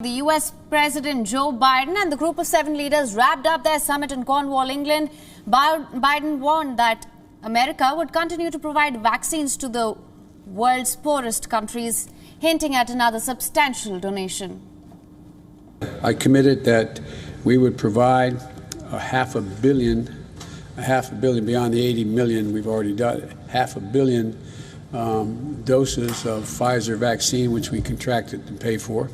The US President Joe Biden and the group of 7 leaders wrapped up their summit in Cornwall, England. Biden warned that America would continue to provide vaccines to the world's poorest countries, hinting at another substantial donation. I committed that we would provide a half a billion beyond the 80 million we've already done, half a billion doses of Pfizer vaccine, which we contracted to pay for.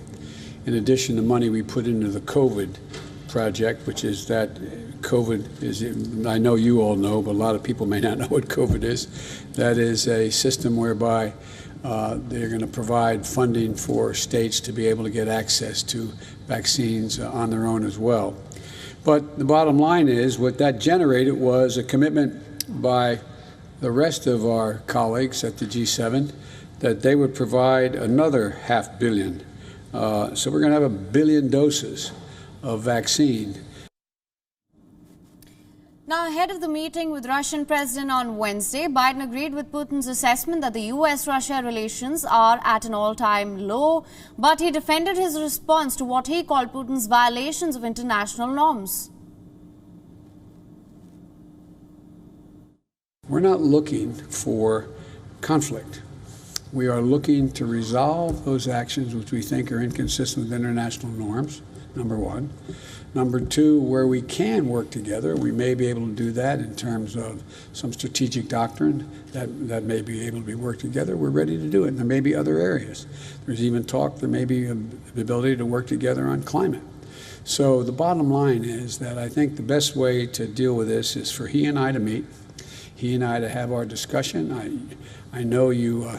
In addition, the money we put into the COVID project, which is that COVID is, I know you all know, but a lot of people may not know what COVID is. That is a system whereby they're going to provide funding for states to be able to get access to vaccines on their own as well. But the bottom line is what that generated was a commitment by the rest of our colleagues at the G7 that they would provide another $500 million. So we're going to have 1 billion doses of vaccine. Now, ahead of the meeting with Russian President on Wednesday, Biden agreed with Putin's assessment that the US-Russia relations are at an all-time low, but he defended his response to what he called Putin's violations of international norms. We're not looking for conflict. We are looking to resolve those actions which we think are inconsistent with international norms, number one. Number two, where we can work together, we may be able to do that in terms of some strategic doctrine that may be able to be worked together. We're ready to do it. And there may be other areas. There's even talk, there may be the ability to work together on climate. So the bottom line is that I think the best way to deal with this is for he and I to meet, he and I to have our discussion. I know you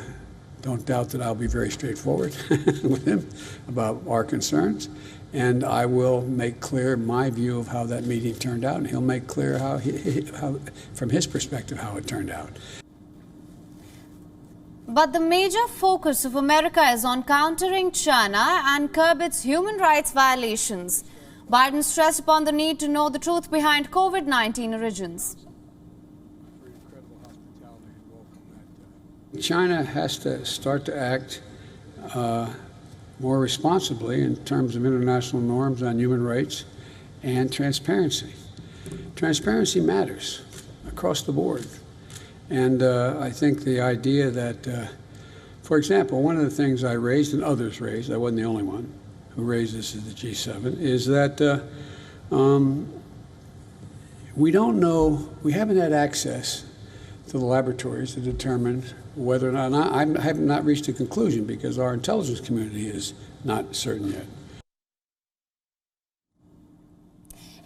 don't doubt that I'll be very straightforward with him about our concerns. And I will make clear my view of how that meeting turned out, and he'll make clear how from his perspective, how it turned out. But the major focus of America is on countering China and curb its human rights violations. Biden stressed upon the need to know the truth behind COVID-19 origins. China has to start to act more responsibly in terms of international norms on human rights and transparency. Transparency matters across the board. And I think the idea that, for example, one of the things I raised and others raised, I wasn't the only one who raised this at the G7, is that we don't know, we haven't had access to the laboratories to determine whether or not, and I have not reached a conclusion because our intelligence community is not certain yet.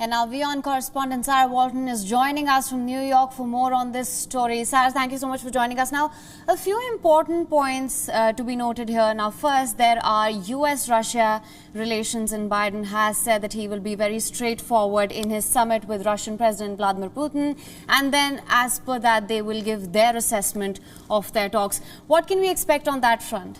And our WION correspondent Sarah Walton is joining us from New York for more on this story. Sarah, thank you so much for joining us. Now, a few important points to be noted here. Now, first, there are US-Russia relations, and Biden has said that he will be very straightforward in his summit with Russian President Vladimir Putin. And then, as per that, they will give their assessment of their talks. What can we expect on that front?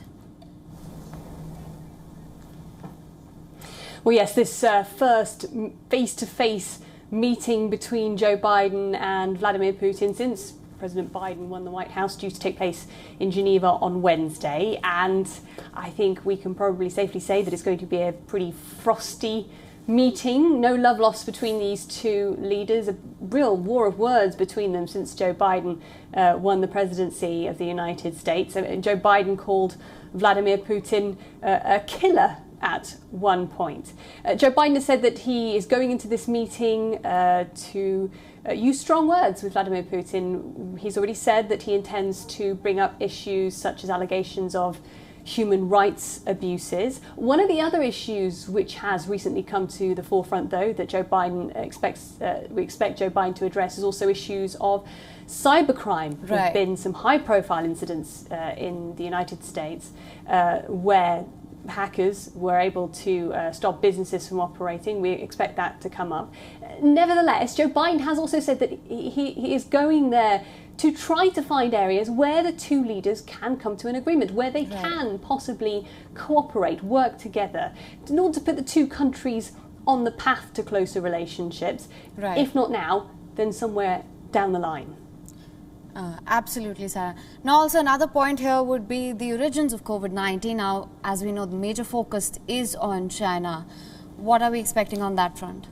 Well, yes, this first face-to-face meeting between Joe Biden and Vladimir Putin since President Biden won the White House, due to take place in Geneva on Wednesday. And I think we can probably safely say that it's going to be a pretty frosty meeting. No love lost between these two leaders. A real war of words between them since Joe Biden won the presidency of the United States. Joe Biden called Vladimir Putin a killer at one point. Joe Biden has said that he is going into this meeting to use strong words with Vladimir Putin. He's already said that he intends to bring up issues such as allegations of human rights abuses. One of the other issues which has recently come to the forefront, though, that Joe Biden we expect Joe Biden to address, is also issues of cybercrime. There have been some high-profile incidents in the United States where hackers were able to stop businesses from operating. We expect that to come up. Nevertheless, Joe Biden has also said that he is going there to try to find areas where the two leaders can come to an agreement, where they can possibly cooperate, work together, in order to put the two countries on the path to closer relationships. If not now, then somewhere down the line. Absolutely, Sarah. Now, also another point here would be the origins of COVID-19. Now, as we know, the major focus is on China. What are we expecting on that front?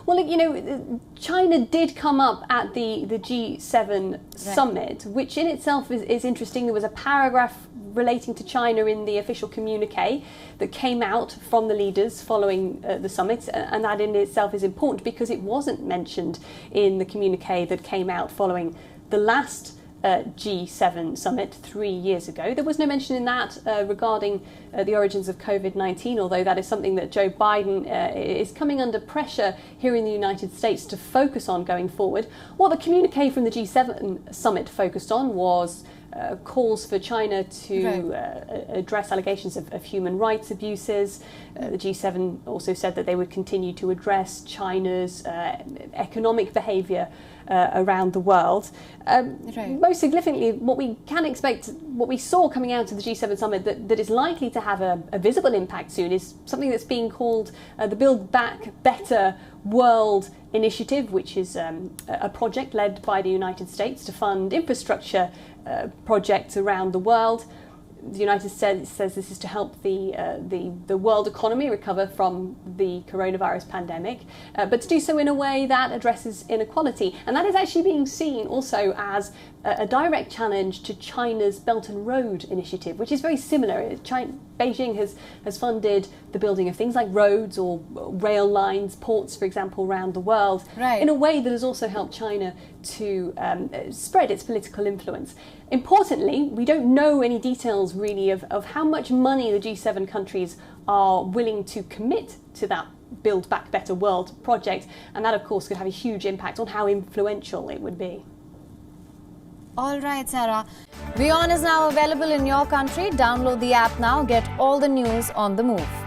Well, you know, China did come up at the G7 summit, which in itself is interesting. There was a paragraph relating to China in the official communique that came out from the leaders following the summit, and that in itself is important because it wasn't mentioned in the communique that came out following the last G7 summit 3 years ago. There was no mention in that regarding the origins of COVID-19, although that is something that Joe Biden is coming under pressure here in the United States to focus on going forward. What the communique from the G7 summit focused on was calls for China to address allegations of human rights abuses. The G7 also said that they would continue to address China's economic behaviour around the world. Most significantly, what we can expect, what we saw coming out of the G7 summit that is likely to have a visible impact soon is something that's being called the Build Back Better World Initiative, which is a project led by the United States to fund infrastructure projects around the world. The United States says this is to help the world economy recover from the coronavirus pandemic, but to do so in a way that addresses inequality. And that is actually being seen also as a direct challenge to China's Belt and Road Initiative, which is very similar. Beijing has funded the building of things like roads or rail lines, ports, for example, around the world, in a way that has also helped China to spread its political influence. Importantly, we don't know any details really of how much money the G7 countries are willing to commit to that Build Back Better World project, and that of course could have a huge impact on how influential it would be. All right, Sarah. WION is now available in your country. Download the app now. Get all the news on the move.